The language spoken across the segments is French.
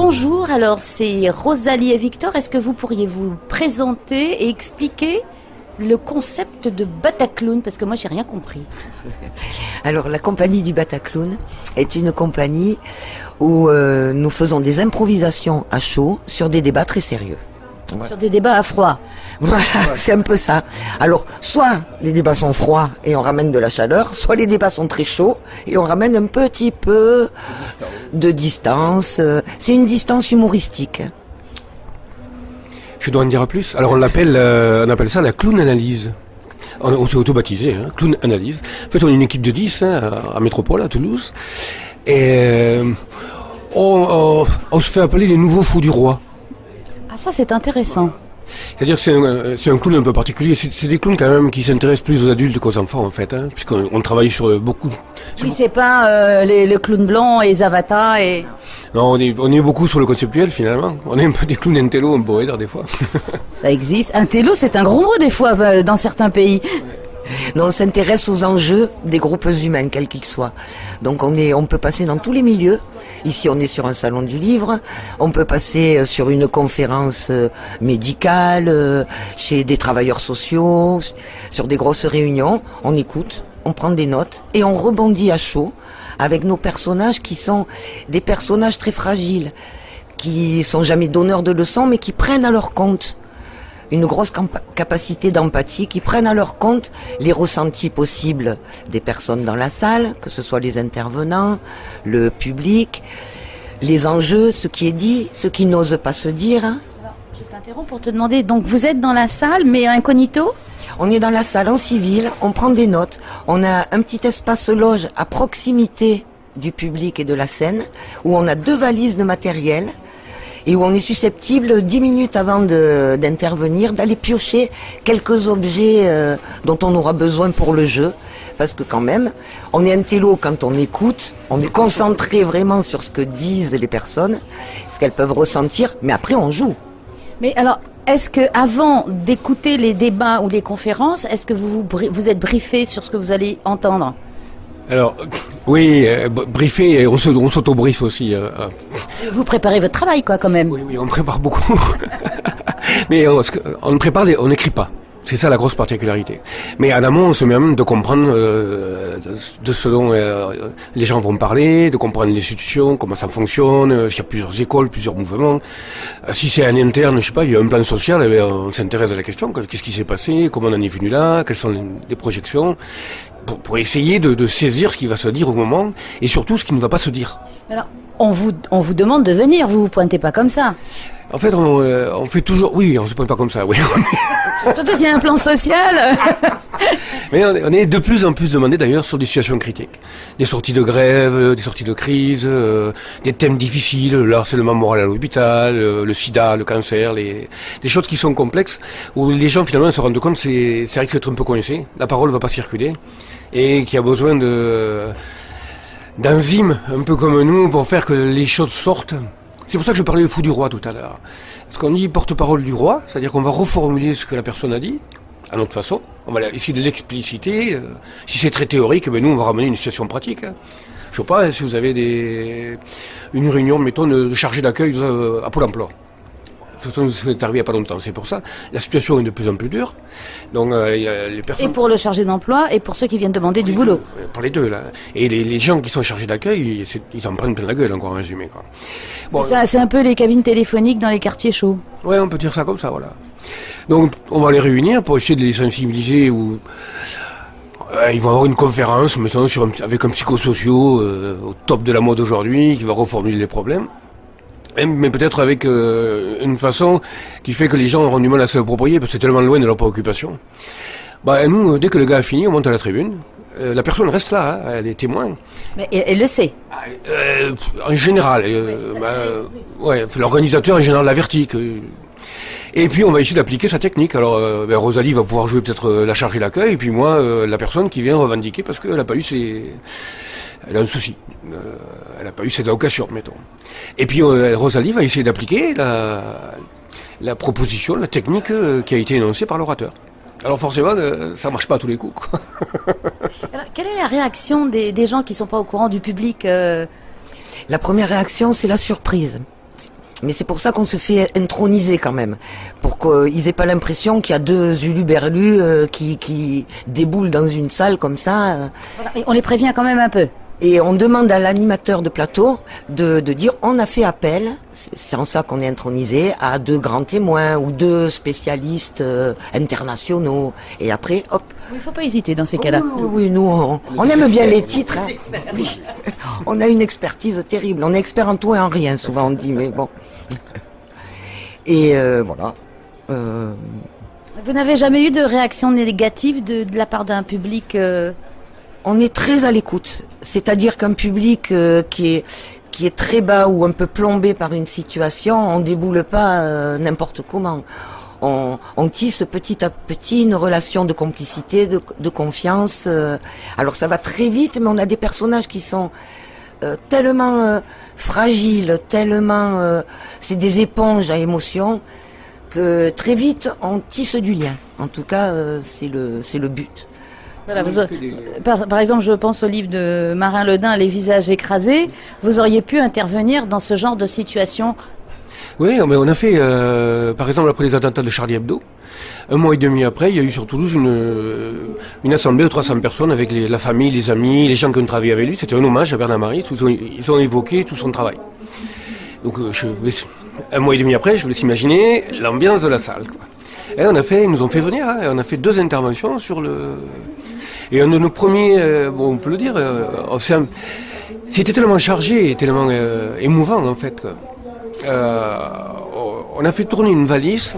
Bonjour, alors c'est Rosalie et Victor. Est-ce que vous pourriez vous présenter et expliquer le concept de Bataclown? Parce que moi, j'ai rien compris. Alors, la compagnie du Bataclown est une compagnie où nous faisons des improvisations à chaud sur des débats très sérieux. Voilà. Sur des débats à froid. Voilà, c'est un peu ça. Alors, soit les débats sont froids et on ramène de la chaleur, soit les débats sont très chauds et on ramène un petit peu de distance. C'est une distance humoristique. Je dois en dire plus. Alors on appelle ça la clown analyse. On s'est auto-baptisé, clown analyse. En fait, on est une équipe de 10 à Métropole, à Toulouse. Et on se fait appeler les nouveaux fous du roi. Ah, ça c'est intéressant. C'est-à-dire que c'est un clown un peu particulier. C'est des clowns quand même qui s'intéressent plus aux adultes qu'aux enfants en fait, puisqu'on travaille sur beaucoup. Oui, c'est pas le clown blanc et Zavata et... Non, on est beaucoup sur le conceptuel finalement. On est un peu des clowns intello, un peu d'air des fois. Ça existe. Intello, c'est un gros mot des fois dans certains pays. Non, on s'intéresse aux enjeux des groupes humains, quels qu'ils soient. Donc on peut passer dans tous les milieux. Ici, on est sur un salon du livre. On peut passer sur une conférence médicale, chez des travailleurs sociaux, sur des grosses réunions. On écoute, on prend des notes et on rebondit à chaud avec nos personnages qui sont des personnages très fragiles, qui sont jamais donneurs de leçons, mais qui prennent à leur compte une grosse capacité d'empathie, qui prennent à leur compte les ressentis possibles des personnes dans la salle, que ce soit les intervenants, le public, les enjeux, ce qui est dit, ce qui n'ose pas se dire. Alors, je t'interromps pour te demander, donc vous êtes dans la salle, mais incognito ? On est dans la salle en civil, on prend des notes, on a un petit espace loge à proximité du public et de la scène, où on a 2 valises de matériel, et où on est susceptible, 10 minutes avant d'intervenir, d'aller piocher quelques objets dont on aura besoin pour le jeu. Parce que quand même, on est intello quand on écoute, on est concentré vraiment sur ce que disent les personnes, ce qu'elles peuvent ressentir, mais après on joue. Mais alors, est-ce que avant d'écouter les débats ou les conférences, est-ce que vous êtes briefé sur ce que vous allez entendre ? Alors, oui, briefer, et on s'auto-brief aussi. Vous préparez votre travail, quoi, quand même. Oui, on prépare beaucoup. Mais on prépare, on n'écrit pas. C'est ça la grosse particularité. Mais en amont, on se met même de comprendre de ce dont les gens vont parler, de comprendre l'institution, comment ça fonctionne, s'il y a plusieurs écoles, plusieurs mouvements. Si c'est un interne, je sais pas, il y a un plan social, eh bien, on s'intéresse à la question, qu'est-ce qui s'est passé, comment on en est venu là, quelles sont les projections, pour essayer de saisir ce qui va se dire au moment, et surtout ce qui ne va pas se dire. Alors, on vous demande de venir, vous pointez pas comme ça. En fait, on fait toujours... Oui, on se pointe pas comme ça, oui. Surtout s'il y a un plan social. Mais on est de plus en plus demandé d'ailleurs sur des situations critiques. Des sorties de grève, des sorties de crise, des thèmes difficiles, le harcèlement moral à l'hôpital, le sida, le cancer, des choses qui sont complexes, où les gens finalement se rendent compte que ça risque d'être un peu coincé, la parole ne va pas circuler, et qu'il y a besoin d'enzymes, un peu comme nous, pour faire que les choses sortent. C'est pour ça que je parlais de fou du roi tout à l'heure. Parce qu'on dit porte-parole du roi, c'est-à-dire qu'on va reformuler ce que la personne a dit, à notre façon. On va essayer de l'expliciter. Si c'est très théorique, nous, on va ramener une situation pratique. Je sais pas, si vous avez une réunion, mettons, de chargé d'accueil à Pôle emploi. C'est arrivé il n'y a pas longtemps, c'est pour ça. La situation est de plus en plus dure. Donc, les personnes... Et pour le chargé d'emploi et pour ceux qui viennent demander du boulot. Pour les deux, là. Et les gens qui sont chargés d'accueil, ils en prennent plein la gueule, encore en résumé, quoi. Bon, c'est un peu les cabines téléphoniques dans les quartiers chauds. Ouais, on peut dire ça comme ça, voilà. Donc, on va les réunir pour essayer de les sensibiliser ou... ils vont avoir une conférence, mettons, avec un psychosociaux au top de la mode aujourd'hui, qui va reformuler les problèmes. Mais peut-être avec une façon qui fait que les gens auront du mal à se l'approprier parce que c'est tellement loin de leur préoccupation. Nous, dès que le gars a fini, on monte à la tribune. La personne reste là, elle est témoin. Mais elle le sait. En général, l'organisateur en général l'avertit. Et puis on va essayer d'appliquer sa technique. Alors Rosalie va pouvoir jouer peut-être la chargée d'accueil, et puis moi la personne qui vient revendiquer parce qu'elle n'a pas eu elle a un souci. Elle n'a pas eu cette occasion, mettons. Et puis Rosalie va essayer d'appliquer la proposition, la technique qui a été énoncée par l'orateur. Alors forcément, ça marche pas à tous les coups, quoi. Alors, quelle est la réaction des gens qui sont pas au courant, du public La première réaction, c'est la surprise. Mais c'est pour ça qu'on se fait introniser quand même, pour qu'ils aient pas l'impression qu'il y a deux huluberlus qui déboulent dans une salle comme ça. Voilà. Et on les prévient quand même un peu. Et on demande à l'animateur de plateau de dire on a fait appel, c'est en ça qu'on est intronisé, à deux grands témoins ou deux spécialistes internationaux. Et après, hop. Il ne faut pas hésiter dans ces cas-là. Oui, nous, on aime bien les titres. Hein. Oui. On a une expertise terrible. On est expert en tout et en rien, souvent on dit, mais bon. Et voilà. Vous n'avez jamais eu de réaction négative de la part d'un public On est très à l'écoute. C'est-à-dire qu'un public qui est très bas ou un peu plombé par une situation, on déboule pas n'importe comment. On tisse petit à petit une relation de complicité, de confiance. Alors ça va très vite, mais on a des personnages qui sont tellement fragiles, tellement... c'est des éponges à émotions, que très vite on tisse du lien. En tout cas, c'est le but. Voilà, par exemple, je pense au livre de Marin Ledin, Les visages écrasés. Vous auriez pu intervenir dans ce genre de situation. Oui, mais on a fait, par exemple, après les attentats de Charlie Hebdo, 1 mois et demi après, il y a eu sur Toulouse une assemblée de 300 personnes avec la famille, les amis, les gens qui ont travaillé avec lui. C'était un hommage à Bernard Marie. Ils ont évoqué tout son travail. Donc, 1 mois et demi après, je vous laisse imaginer l'ambiance de la salle, quoi. Et ils nous ont fait venir, hein, on a fait 2 interventions sur et un de nos premiers, on peut le dire, c'était tellement chargé et tellement émouvant en fait. On a fait tourner une valise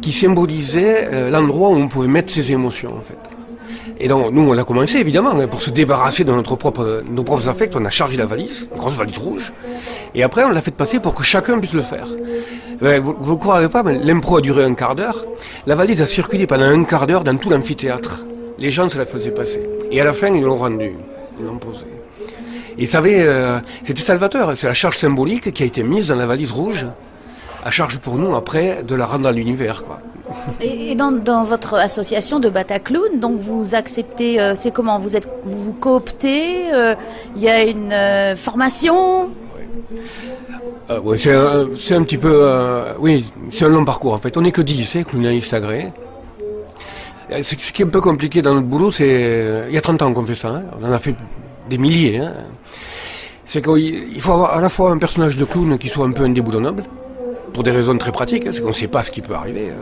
qui symbolisait l'endroit où on pouvait mettre ses émotions en fait. Et donc nous on a commencé évidemment pour se débarrasser de nos propres affects, on a chargé la valise, une grosse valise rouge, et après on l'a fait passer pour que chacun puisse le faire. Vous ne croirez pas, mais l'impro a duré 1/4 d'heure, la valise a circulé pendant 1/4 d'heure dans tout l'amphithéâtre. Les gens se la faisaient passer. Et à la fin ils l'ont rendue, ils l'ont posée. Et c'était salvateur, c'est la charge symbolique qui a été mise dans la valise rouge, à charge pour nous après de la rendre à l'univers, quoi. Et dans votre association de Bataclown, donc vous acceptez, c'est comment vous cooptez, il y a une formation. Ouais, c'est un petit peu, oui, c'est un long parcours en fait. On n'est que 10, clownistes agréés. Ce qui est un peu compliqué dans notre boulot, c'est, il y a 30 ans qu'on fait ça, hein. On en a fait des milliers, hein. C'est qu'il faut avoir à la fois un personnage de clown qui soit un peu indéboulonnable, pour des raisons très pratiques, hein, c'est qu'on ne sait pas ce qui peut arriver.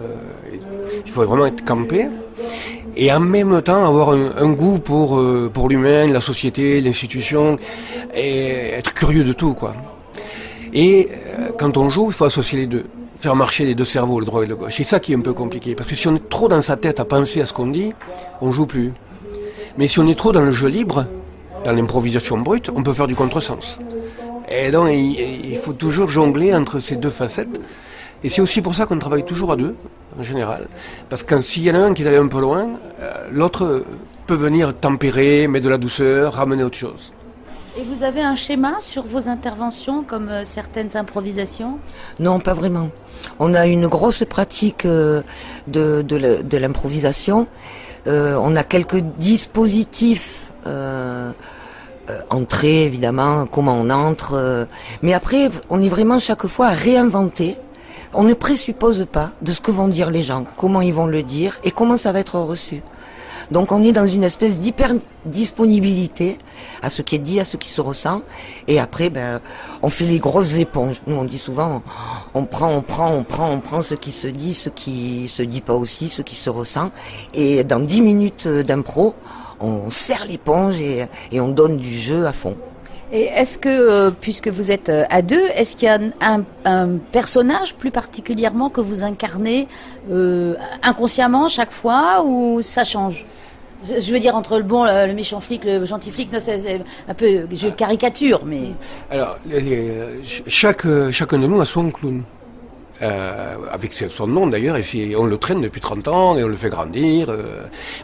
Il faut vraiment être campé. Et en même temps avoir un goût pour l'humain, la société, l'institution, et être curieux de tout, quoi. Et quand on joue, il faut associer les deux, faire marcher les deux cerveaux, le droit et le gauche. C'est ça qui est un peu compliqué, parce que si on est trop dans sa tête à penser à ce qu'on dit, on joue plus. Mais si on est trop dans le jeu libre, dans l'improvisation brute, on peut faire du contresens. Et donc il faut toujours jongler entre ces deux facettes. Et c'est aussi pour ça qu'on travaille toujours à deux, en général. Parce que s'il y en a un qui est allé un peu loin, l'autre peut venir tempérer, mettre de la douceur, ramener autre chose. Et vous avez un schéma sur vos interventions, comme certaines improvisations ? Non, pas vraiment. On a une grosse pratique de l'improvisation. On a quelques dispositifs, entrée évidemment, comment on entre. Mais après, on est vraiment chaque fois à réinventer. On ne présuppose pas de ce que vont dire les gens, comment ils vont le dire et comment ça va être reçu. Donc on est dans une espèce d'hyper-disponibilité à ce qui est dit, à ce qui se ressent. Et après, on fait les grosses éponges. Nous, on dit souvent, on prend ce qui se dit, ce qui se dit pas aussi, ce qui se ressent. Et dans 10 minutes d'impro, on serre l'éponge et on donne du jeu à fond. Et est-ce que, puisque vous êtes à deux, est-ce qu'il y a un personnage plus particulièrement que vous incarnez inconsciemment chaque fois, ou ça change ? Je veux dire, entre le méchant flic, le gentil flic, non, c'est un peu, je caricature, mais... Alors, chacun de nous a son clown. Avec son nom d'ailleurs, et on le traîne depuis 30 ans et on le fait grandir.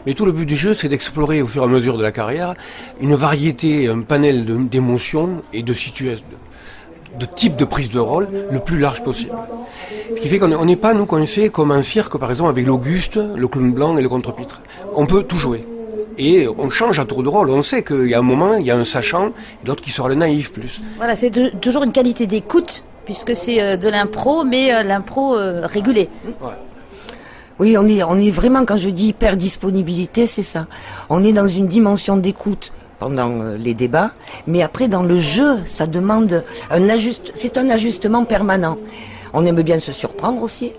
Mais tout le but du jeu, c'est d'explorer au fur et à mesure de la carrière une variété, un panel d'émotions et de situations, de types de prise de rôle le plus large possible. Ce qui fait qu'on n'est pas, nous, coincés comme un cirque, par exemple, avec l'Auguste, le clown blanc et le contre-pitre. On peut tout jouer. Et on change à tour de rôle. On sait qu'il y a un moment, il y a un sachant, et l'autre qui sera le naïf plus. Voilà, c'est toujours une qualité d'écoute puisque c'est de l'impro, mais l'impro régulé. Ouais. Oui, on est vraiment, quand je dis hyper-disponibilité, c'est ça. On est dans une dimension d'écoute pendant les débats, mais après dans le jeu, ça demande c'est un ajustement permanent. On aime bien se surprendre aussi.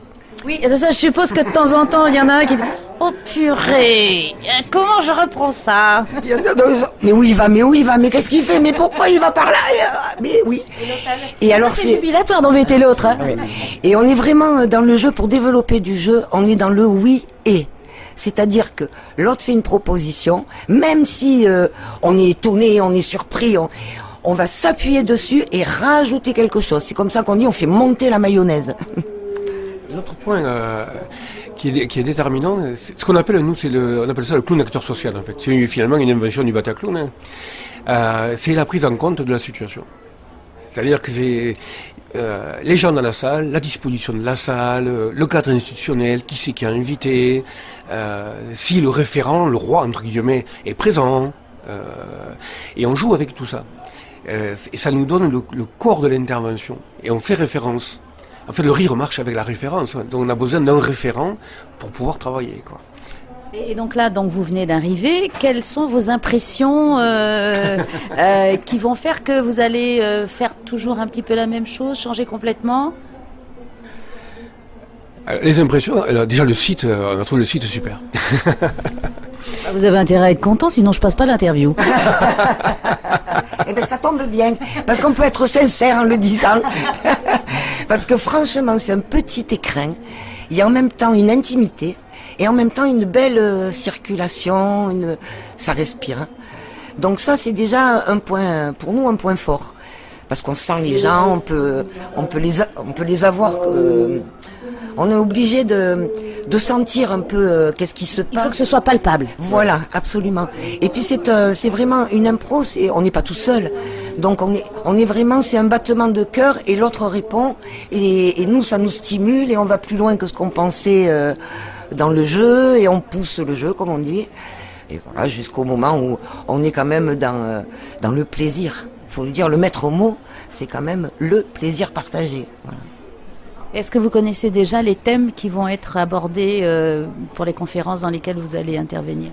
Oui, ça, je suppose que de temps en temps, il y en a un qui dit « Oh purée, comment je reprends ça ?» Mais où il va, mais qu'est-ce qu'il fait, mais pourquoi il va par là? Mais oui. Et alors c'est jubilatoire d'embêter l'autre. Hein. Et on est vraiment dans le jeu, pour développer du jeu, on est dans le oui et. C'est-à-dire que l'autre fait une proposition, même si on est étonné, on est surpris, on va s'appuyer dessus et rajouter quelque chose. C'est comme ça qu'on dit, on fait monter la mayonnaise. L'autre point qui est déterminant, c'est ce qu'on appelle, nous, on appelle ça le clown acteur social, en fait. C'est finalement une invention du Bataclown. C'est la prise en compte de la situation. C'est-à-dire que c'est les gens dans la salle, la disposition de la salle, le cadre institutionnel, qui c'est qui a invité, si le référent, le roi, entre guillemets, est présent. Et on joue avec tout ça. Et ça nous donne le corps de l'intervention. Et on fait référence. En fait, le rire marche avec la référence. Donc, on a besoin d'un référent pour pouvoir travailler, quoi. Et donc là, vous venez d'arriver. Quelles sont vos impressions qui vont faire que vous allez faire toujours un petit peu la même chose, changer complètement? Les impressions, déjà le site, on a trouvé le site super. Vous avez intérêt à être content, sinon je passe pas l'interview. Eh bien, ça tombe bien, parce qu'on peut être sincère en le disant. Parce que franchement, c'est un petit écrin. Il y a en même temps une intimité et en même temps une belle circulation. Ça respire. Donc ça, c'est déjà un point, pour nous, un point fort. Parce qu'on sent les gens, on peut les avoir. On est obligé de sentir un peu qu'est-ce qui se passe. Il faut que ce soit palpable. Voilà, absolument. Et puis c'est vraiment une impro. On n'est pas tout seul. Donc on est vraiment, c'est un battement de cœur et l'autre répond. Et nous, ça nous stimule et on va plus loin que ce qu'on pensait dans le jeu et on pousse le jeu, comme on dit. Et voilà, jusqu'au moment où on est quand même dans le plaisir. Il faut le dire, le maître mot, c'est quand même le plaisir partagé. Voilà. Est-ce que vous connaissez déjà les thèmes qui vont être abordés pour les conférences dans lesquelles vous allez intervenir?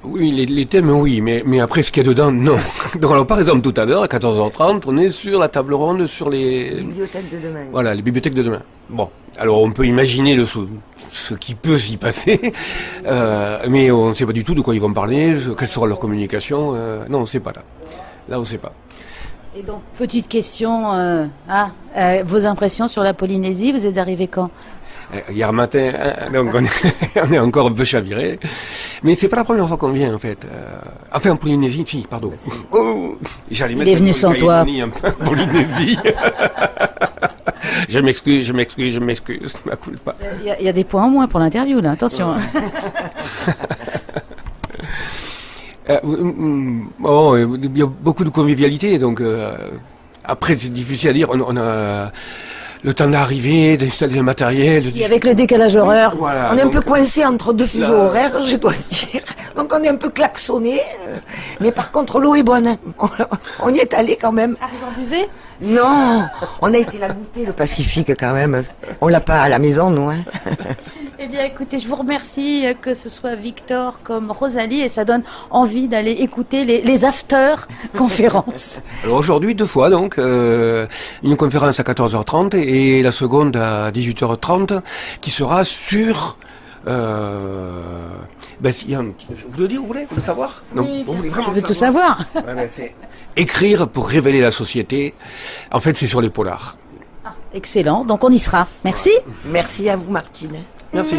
Oui, les thèmes, oui, mais après, ce qu'il y a dedans, non. Donc, alors, par exemple, tout à l'heure, à 14h30, on est sur la table ronde sur les bibliothèques de demain. Voilà, les bibliothèques de demain. Bon, alors on peut imaginer ce qui peut s'y passer, mais on ne sait pas du tout de quoi ils vont parler, quelle sera leur communication. Non, on ne sait pas là. Là, on ne sait pas. Et donc, petite question, vos impressions sur la Polynésie, vous êtes arrivé quand? Hier matin, donc on est encore un peu chaviré, mais c'est pas la première fois qu'on vient en fait. Enfin en Polynésie, si, pardon. Oh, j'allais Il est venu sans toi. En Polynésie. Je m'excuse, ma culpa. Il y a des points en moins pour l'interview là, attention. Bon, il y a beaucoup de convivialité, donc après c'est difficile à dire. On a le temps d'arriver, d'installer le matériel. Et avec le décalage horaire. Voilà, on est un peu coincé entre deux fuseaux horaires, je dois dire. Donc on est un peu klaxonné. Mais par contre, l'eau est bonne. On y est allé quand même. Ah, vous en buvez? Non, on a été la goûter, le Pacifique quand même. On l'a pas à la maison, nous. Hein. Eh bien, écoutez, je vous remercie que ce soit Victor comme Rosalie et ça donne envie d'aller écouter les after-conférences. Alors aujourd'hui, 2 fois, donc, une conférence à 14h30 et la seconde à 18h30 qui sera sur... je vous le dis, vous voulez le savoir? Non, oui, vous voulez vraiment je veux tout savoir. Ouais, c'est écrire pour révéler la société. En fait, c'est sur les polars. Ah, excellent, donc on y sera. Merci. Merci à vous, Martine. Merci.